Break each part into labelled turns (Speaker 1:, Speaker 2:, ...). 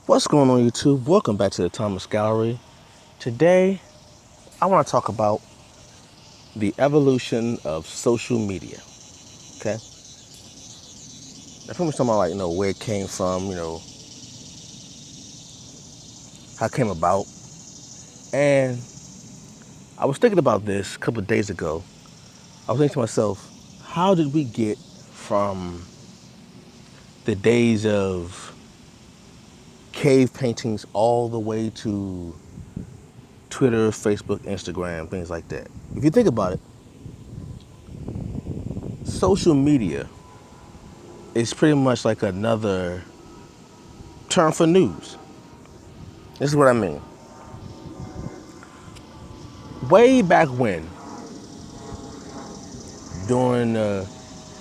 Speaker 1: What's going on YouTube? Welcome back to the Thomas Gallery. Today, I want to talk about the evolution of social media. Okay? I'm pretty much talking about where it came from, how it came about. And I was thinking about this a couple of days ago. I was thinking to myself, how did we get from the days of cave paintings all the way to Twitter, Facebook, Instagram, things like that? If you think about it, social media is pretty much like another term for news. This is what I mean. Way back when, during the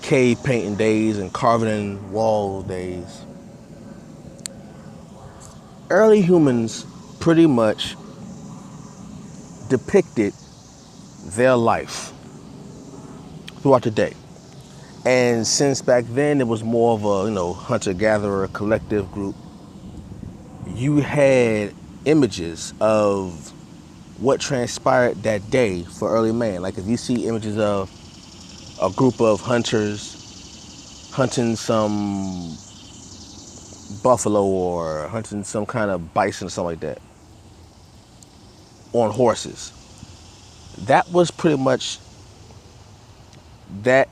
Speaker 1: cave painting days and carving in wall days, early humans pretty much depicted their life throughout the day. And since back then it was more of a, hunter-gatherer collective group, you had images of what transpired that day for early man. Like if you see images of a group of hunters hunting some buffalo or hunting some kind of bison or something like that on horses. That was pretty much that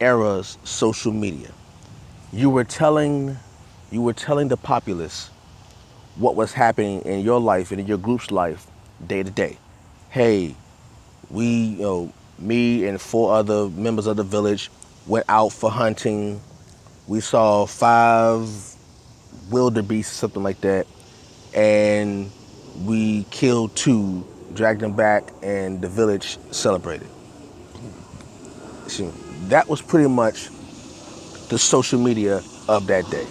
Speaker 1: era's social media. You were telling the populace what was happening in your life and in your group's life day to day. Hey, me and four other members of the village went out for hunting. We saw 5 wildebeest, something like that, and we killed 2, dragged them back, and the village celebrated. See, that was pretty much the social media of that day.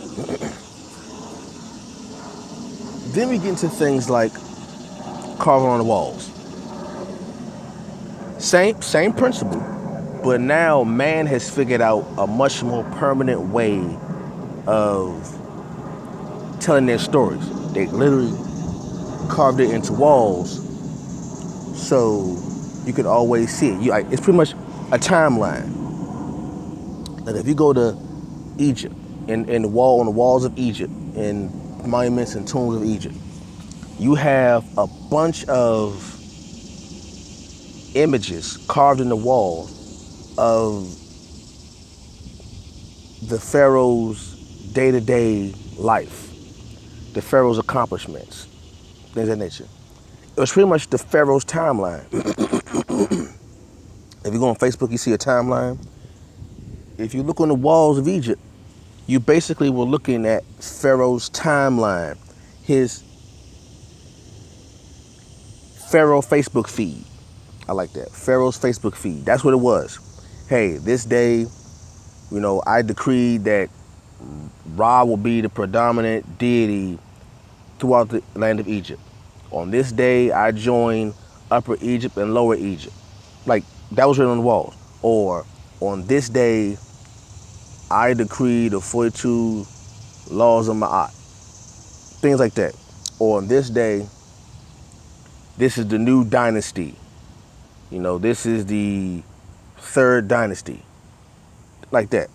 Speaker 1: Then we get into things like carving on the walls. Same principle, but now man has figured out a much more permanent way of telling their stories. They literally carved it into walls so you could always see it. It's pretty much a timeline. And if you go to Egypt, on the walls of Egypt, in monuments and tombs of Egypt, you have a bunch of images carved in the wall of the pharaoh's day-to-day life, the pharaoh's accomplishments, things of that nature. It was pretty much the pharaoh's timeline. If you go on Facebook, you see a timeline. If you look on the walls of Egypt, you basically were looking at Pharaoh's timeline, his Pharaoh Facebook feed. I like that. Pharaoh's Facebook feed. That's what it was. Hey, this day, I decreed that Ra will be the predominant deity throughout the land of Egypt. On this day, I joined Upper Egypt and Lower Egypt. Like, that was written on the walls. Or, on this day, I decree the 42 laws of Ma'at. Things like that. Or on this day, this is the new dynasty. This is the 3rd dynasty. Like that.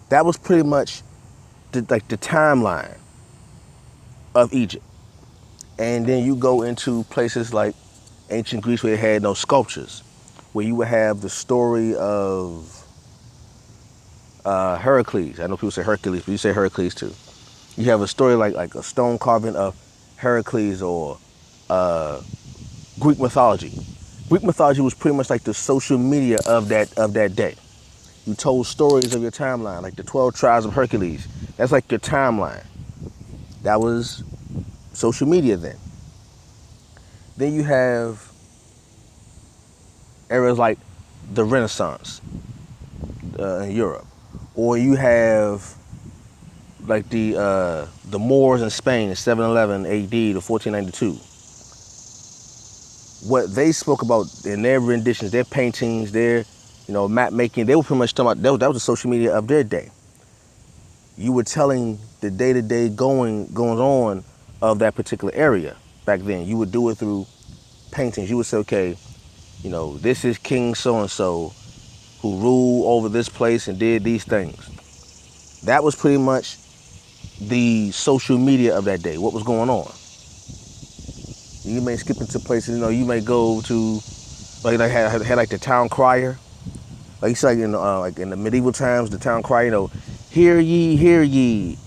Speaker 1: That was pretty much the timeline of Egypt. And then you go into places like ancient Greece where they had no sculptures, where you would have the story of Heracles. I know people say Hercules, but you say Heracles too. You have a story like a stone carving of Heracles or Greek mythology. Greek mythology was pretty much like the social media of that day. You told stories of your timeline, like the 12 tribes of Hercules. That's like your timeline. That was social media then. Then you have eras like the Renaissance in Europe, or you have like the Moors in Spain in 711 A.D. to 1492. What they spoke about in their renditions, their paintings, their map making, they were pretty much talking about that was the social media of their day. You were telling the day-to-day goings on of that particular area back then. You would do it through paintings. You would say, okay, this is King so-and-so who ruled over this place and did these things. That was pretty much the social media of that day, what was going on. You may skip into places, you may go to, like they had like the town crier. Like you said, like in the medieval times, the town crier, hear ye,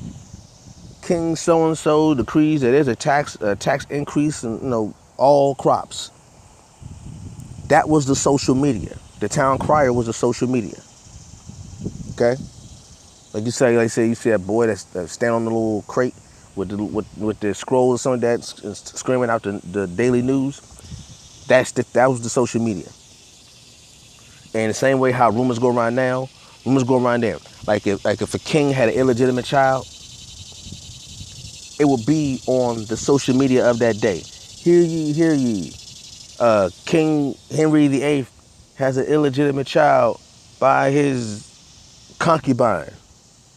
Speaker 1: King so-and-so decrees that there's a tax increase in, all crops. That was the social media. The town crier was the social media. Okay? Like you say, you see that boy that's standing on the little crate with the scroll or something that's screaming out the daily news. That was the social media. And the same way how rumors go around now, rumors go around there. Like if a king had an illegitimate child, it would be on the social media of that day. Hear ye. King Henry VIII has an illegitimate child by his concubine.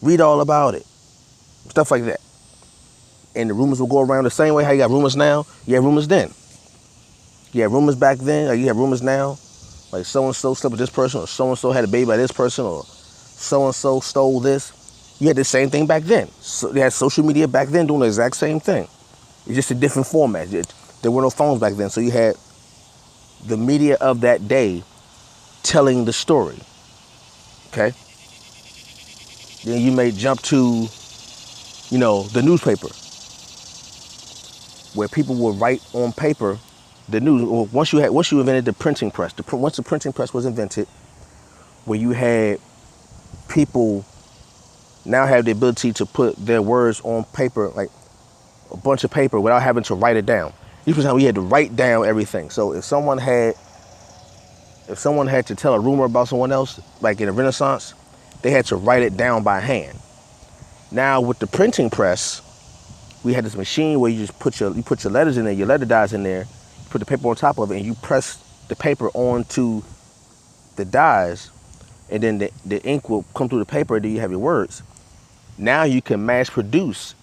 Speaker 1: Read all about it. Stuff like that. And the rumors will go around the same way how you got rumors now, you had rumors then. You had rumors back then, or you have rumors now. Like so-and-so slept with this person, or so-and-so had a baby by this person, or so-and-so stole this. You had the same thing back then. So they had social media back then doing the exact same thing. It's just a different format. There were no phones back then, so you had the media of that day telling the story. Okay? Then you may jump to, the newspaper, where people would write on paper the news. Or once you invented the printing press, once the printing press was invented, where you had people now have the ability to put their words on paper, like a bunch of paper, without having to write it down. Usually, we had to write down everything. So if someone had to tell a rumor about someone else, like in the Renaissance, they had to write it down by hand. Now with the printing press, we had this machine where you just put your letters in there, your letter dies in there, put the paper on top of it, and you press the paper onto the dies, and then the ink will come through the paper, and then you have your words. Now you can mass produce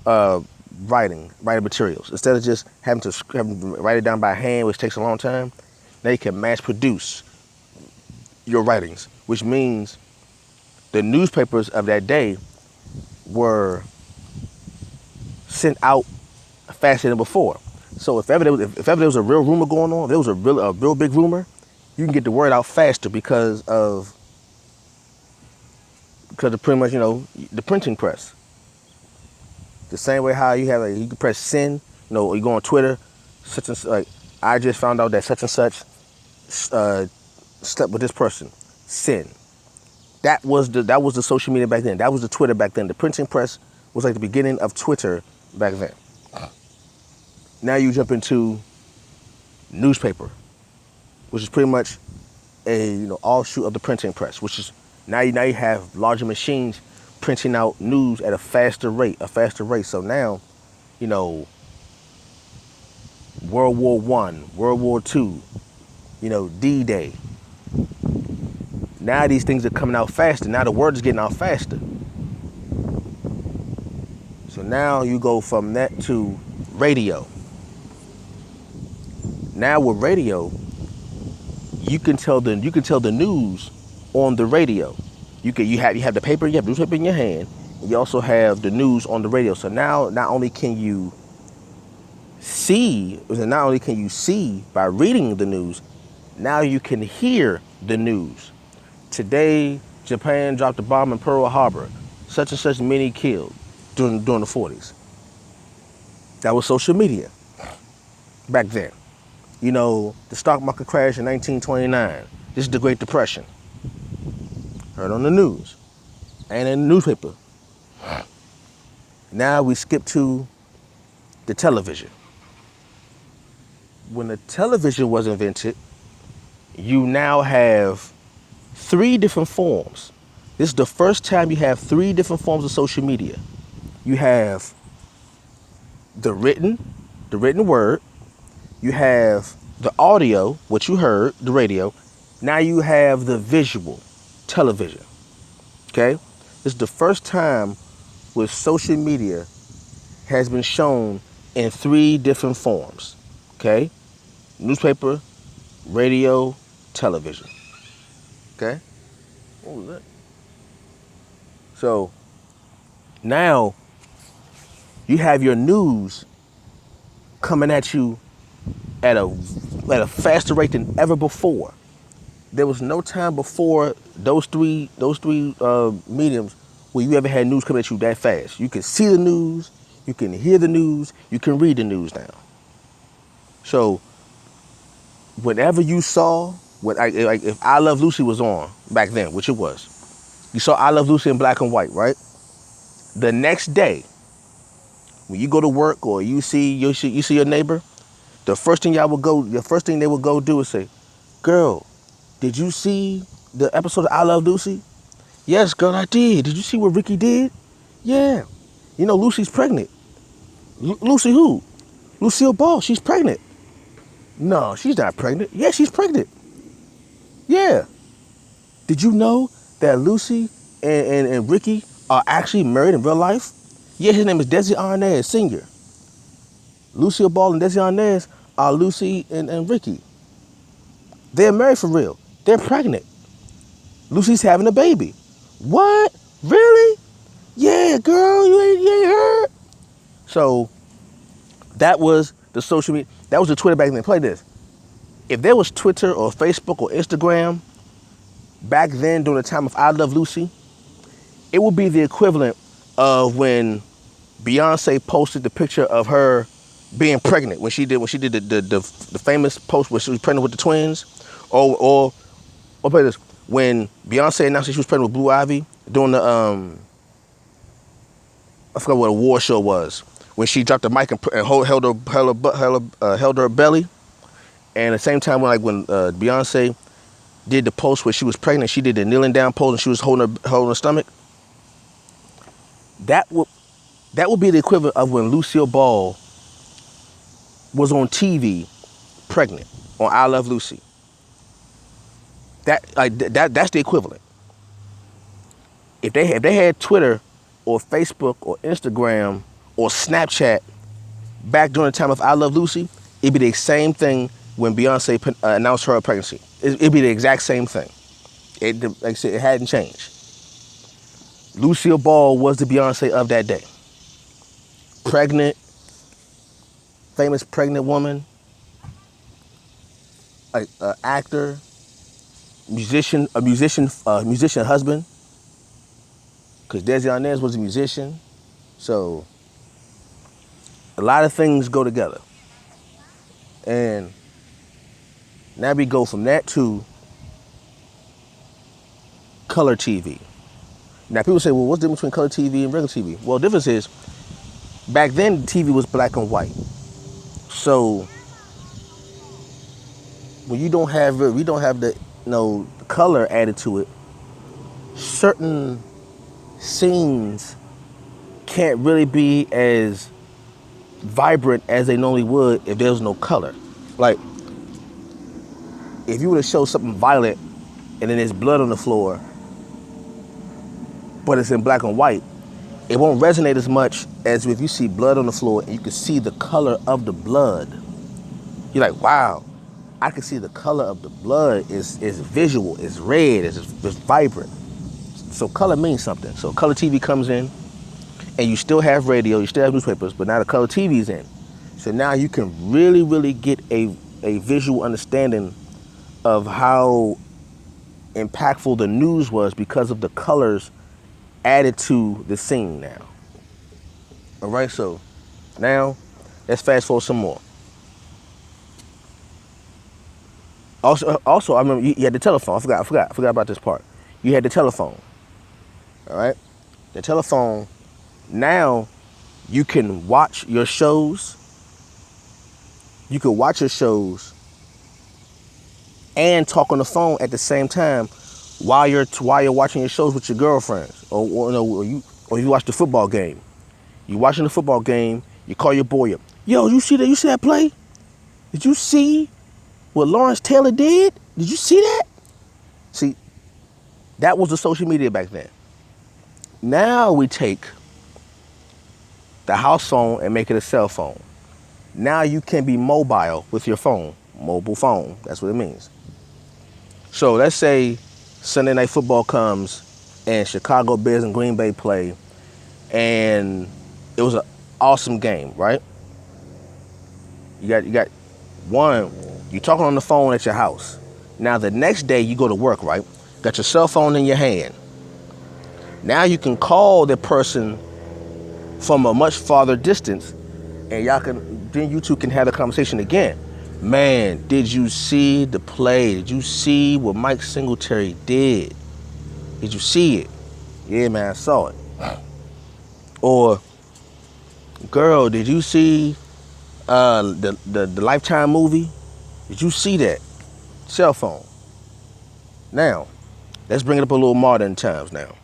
Speaker 1: writing materials. Instead of just having to write it down by hand, which takes a long time, now you can mass produce your writings, which means the newspapers of that day were sent out faster than before. So if ever there was a real rumor going on, if there was a real big rumor, you can get the word out faster because of pretty much, the printing press. The same way how you have, you can press send, or you go on Twitter, such and like, I just found out that such and such slept with this person. Send. That was the social media back then. That was the Twitter back then. The printing press was like the beginning of Twitter back then. Now you jump into newspaper, which is pretty much a offshoot of the printing press, which is now you have larger machines printing out news at a faster rate. So now, World War I, World War II, D-Day. Now these things are coming out faster. Now the word is getting out faster. So now you go from that to radio. Now with radio, you can tell the news on the radio. You have the paper, you have the newspaper in your hand, and you also have the news on the radio. So now not only can you see by reading the news, now you can hear the news. Today, Japan dropped a bomb in Pearl Harbor. Such and such many killed during the 40s. That was social media back then. The stock market crashed in 1929. This is the Great Depression. Heard on the news and in the newspaper. Now we skip to the television. When the television was invented, you now have 3 different forms. This is the first time you have 3 different forms of social media. You have the written word. You have the audio, what you heard, the radio. Now you have the visual, television. Okay? This is the first time where social media has been shown in 3 different forms. Okay? Newspaper, radio, television. Okay? What was that? So now you have your news coming at you at a faster rate than ever before. There was no time before those three mediums where you ever had news coming at you that fast. You can see the news, you can hear the news, you can read the news now. So whenever you saw, like if I Love Lucy was on back then, which it was, you saw I Love Lucy in black and white, right? The next day, when you go to work or you see your neighbor, the first thing they would go do is say, "Girl, did you see the episode of I Love Lucy?" "Yes, girl, I did. Did you see what Ricky did?" "Yeah. You know, Lucy's pregnant." "Lucy who?" "Lucille Ball. She's pregnant." "No, she's not pregnant." "Yeah, she's pregnant." "Yeah. Did you know that Lucy and Ricky are actually married in real life?" "Yeah, his name is Desi Arnaz Sr. Lucille Ball and Desi Arnaz are Lucy and Ricky. They're married for real. They're pregnant. Lucy's having a baby." "What? Really?" "Yeah, girl, you ain't heard?" So that was the social media. That was the Twitter back then. Play this. If there was Twitter or Facebook or Instagram back then during the time of I Love Lucy, it would be the equivalent of when Beyonce posted the picture of her being pregnant when she did the famous post where she was pregnant with the twins, or play this, when Beyonce announced that she was pregnant with Blue Ivy during the I forgot what award show was, when she dropped the mic and held her belly, and at the same time when Beyonce did the post where she was pregnant, she did the kneeling down pose and she was holding her stomach. That would be the equivalent of when Lucille Ball was on TV pregnant on I Love Lucy. That's the equivalent. If they had Twitter or Facebook or Instagram or Snapchat back during the time of I Love Lucy, it'd be the same thing when Beyonce announced her pregnancy. It'd be the exact same thing. Like I said, it hadn't changed. Lucille Ball was the Beyonce of that day. Pregnant, famous pregnant woman, actor, musician husband, because Desi Arnaz was a musician. So a lot of things go together. And now we go from that to color TV. Now people say, well, what's the difference between color TV and regular TV? Well, the difference is, back then, TV was black and white. So when we don't have the color added to it, certain scenes can't really be as vibrant as they normally would if there was no color. Like, if you were to show something violent and then there's blood on the floor, but it's in black and white, it won't resonate as much as if you see blood on the floor and you can see the color of the blood. You're like, wow, I can see the color of the blood is visual, it's red, it's vibrant. So color means something. So color TV comes in, and you still have radio, you still have newspapers, but now the color TV's in. So now you can really, really get a visual understanding of how impactful the news was because of the colors added to the scene now. All right, so now let's fast forward some more. Also, I remember you had the telephone. I forgot about this part. You had the telephone. All right, the telephone. Now you can watch your shows. You can watch your shows and talk on the phone at the same time while you're watching your shows with your girlfriends, or you watch the football game. You watching the football game. You call your boy up. Yo, you see that? You see that play? Did you see what Lawrence Taylor did? Did you see that? See, that was the social media back then. Now we take the house phone and make it a cell phone. Now you can be mobile with your phone. Mobile phone, that's what it means. So let's say Sunday Night Football comes and Chicago Bears and Green Bay play, and it was an awesome game, right? You got one, you're talking on the phone at your house. Now the next day you go to work, right? Got your cell phone in your hand. Now you can call the person from a much farther distance, and then you two can have the conversation again. Man, did you see the play? Did you see what Mike Singletary did? Did you see it? Yeah, man, I saw it. Or, girl, did you see the Lifetime movie? Did you see that? Cell phone. Now, let's bring it up a little modern times now.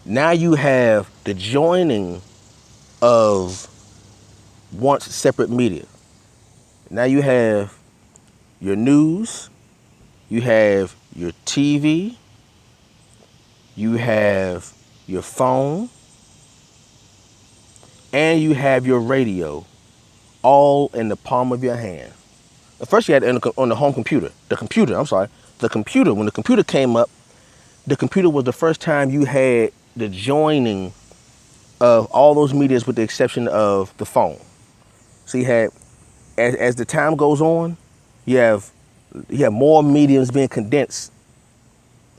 Speaker 1: Now you have the joining of once separate media. Now you have your news, you have your TV, you have your phone, and you have your radio, all in the palm of your hand. At first you had it on the home computer. The computer, when the computer came up, the computer was the first time you had the joining of all those medias with the exception of the phone. So you had, as the time goes on, you have more mediums being condensed.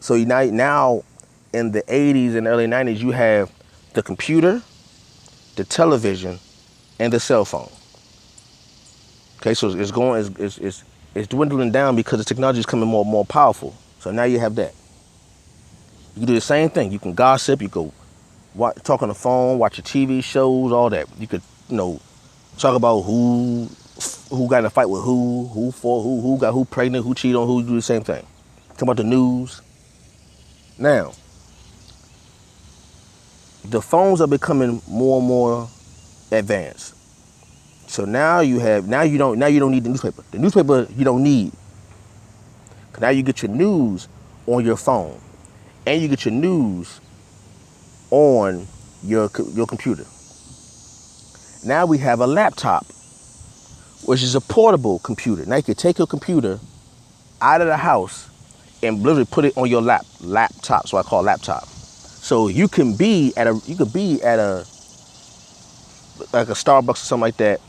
Speaker 1: So now in the 80s and early 90s, you have the computer, the television, and the cell phone. Okay, so it's dwindling down because the technology is becoming more and more powerful. So now you have that. You can do the same thing. You can gossip. You can talk on the phone, watch your TV shows, all that. You could, talk about who got in a fight with who fought who got who pregnant, who cheated on who. You do the same thing. Talk about the news. Now, the phones are becoming more and more advanced. So now you don't need the newspaper. The newspaper you don't need. Now you get your news on your phone. And you get your news on your computer. Now we have a laptop, which is a portable computer. Now you can take your computer out of the house and literally put it on your laptop. So I call it laptop. So you could be at a like a Starbucks or something like that,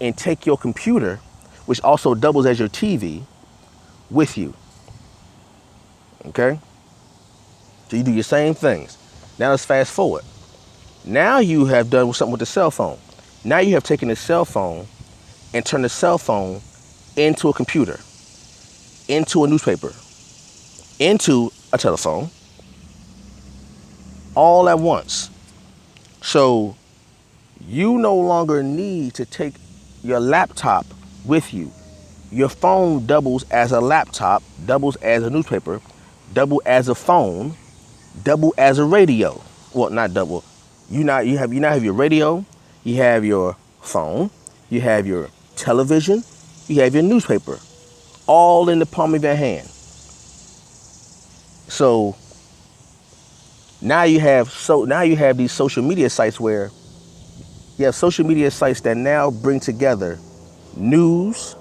Speaker 1: and take your computer, which also doubles as your TV, with you. Okay? So you do your same things. Now let's fast forward. Now you have done something with the cell phone. Now you have taken the cell phone and turned the cell phone into a computer, into a newspaper, into a telephone, all at once. So you no longer need to take your laptop with you. Your phone doubles as a laptop, doubles as a newspaper, double as a phone, double as a radio. Well, not double. You now have your radio, you have your phone, you have your television, you have your newspaper, all in the palm of your hand. So now you have these social media sites where you have social media sites that now bring together news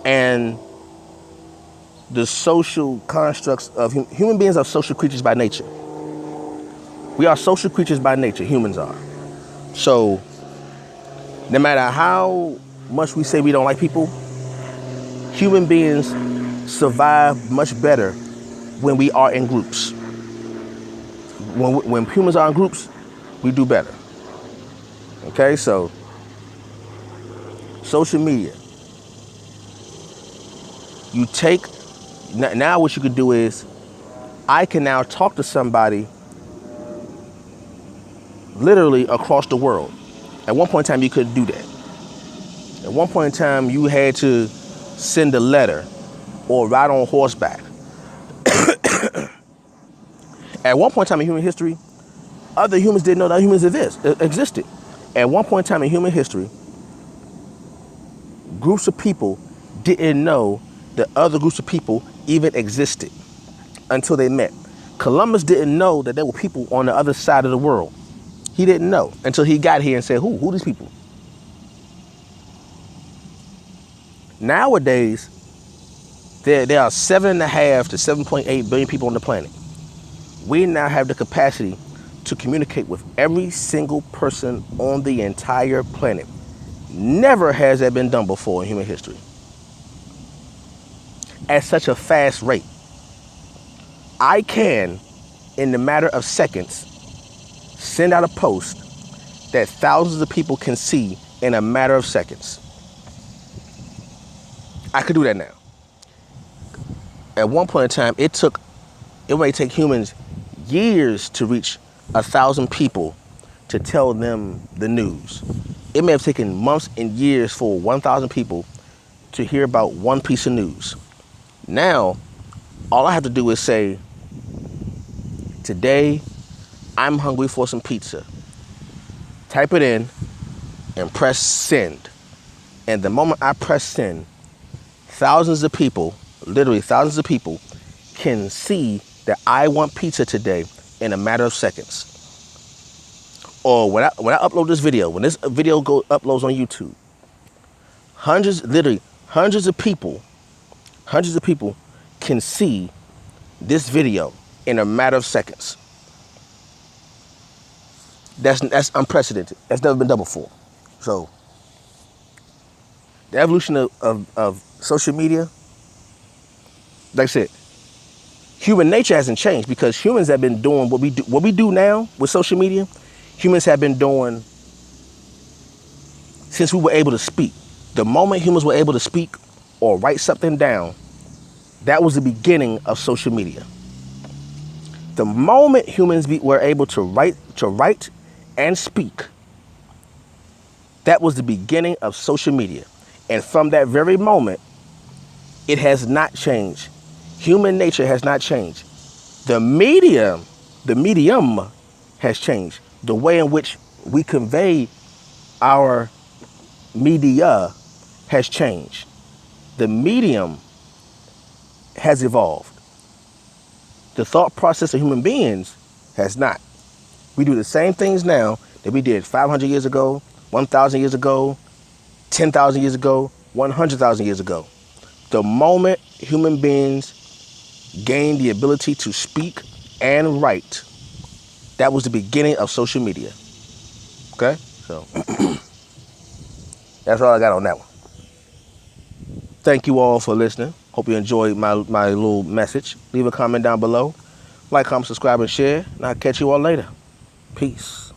Speaker 1: and the social constructs of human beings are social creatures by nature. We are social creatures by nature, humans are. So no matter how much we say we don't like people, human beings survive much better when we are in groups. When humans are in groups, we do better. Okay, so social media. You take, now what you could do is, I can now talk to somebody literally across the world. At one point in time, you couldn't do that. At one point in time, you had to send a letter or ride on horseback. At one point in time in human history, other humans didn't know that humans existed. At one point in time in human history, groups of people didn't know that other groups of people even existed. until they met. Columbus didn't know that there were people on the other side of the world. He didn't know until he got here and said, who are these people? Nowadays, there are 7.5 to 7.8 billion people on the planet. We now have the capacity to communicate with every single person on the entire planet. Never has that been done before in human history. At such a fast rate. I can, in the matter of seconds, send out a post that thousands of people can see in a matter of seconds. I could do that now. At one point in time, it may take humans years to reach 1,000 people to tell them the news. It may have taken months and years for 1,000 people to hear about one piece of news. Now, all I have to do is say, today, I'm hungry for some pizza. Type it in and press send. And the moment I press send, thousands of people, literally thousands of people, can see that I want pizza today in a matter of seconds. Or when I upload this video, when this video uploads on YouTube, hundreds of people can see this video in a matter of seconds. That's unprecedented. That's never been done before. So the evolution of social media, like I said, human nature hasn't changed because humans have been doing what we do now with social media. Humans have been doing since we were able to speak. The moment humans were able to speak or write something down, that was the beginning of social media. The moment humans were able to write and speak, that was the beginning of social media. And from that very moment, it has not changed. Human nature has not changed. The medium has changed. The way in which we convey our media has changed. The medium has evolved. The thought process of human beings has not. We do the same things now that we did 500 years ago, 1,000 years ago, 10,000 years ago, 100,000 years ago. The moment human beings gained the ability to speak and write, that was the beginning of social media. Okay? So that's all I got on that one. Thank you all for listening. Hope you enjoyed my little message. Leave a comment down below. Like, comment, subscribe, and share. And I'll catch you all later. Peace.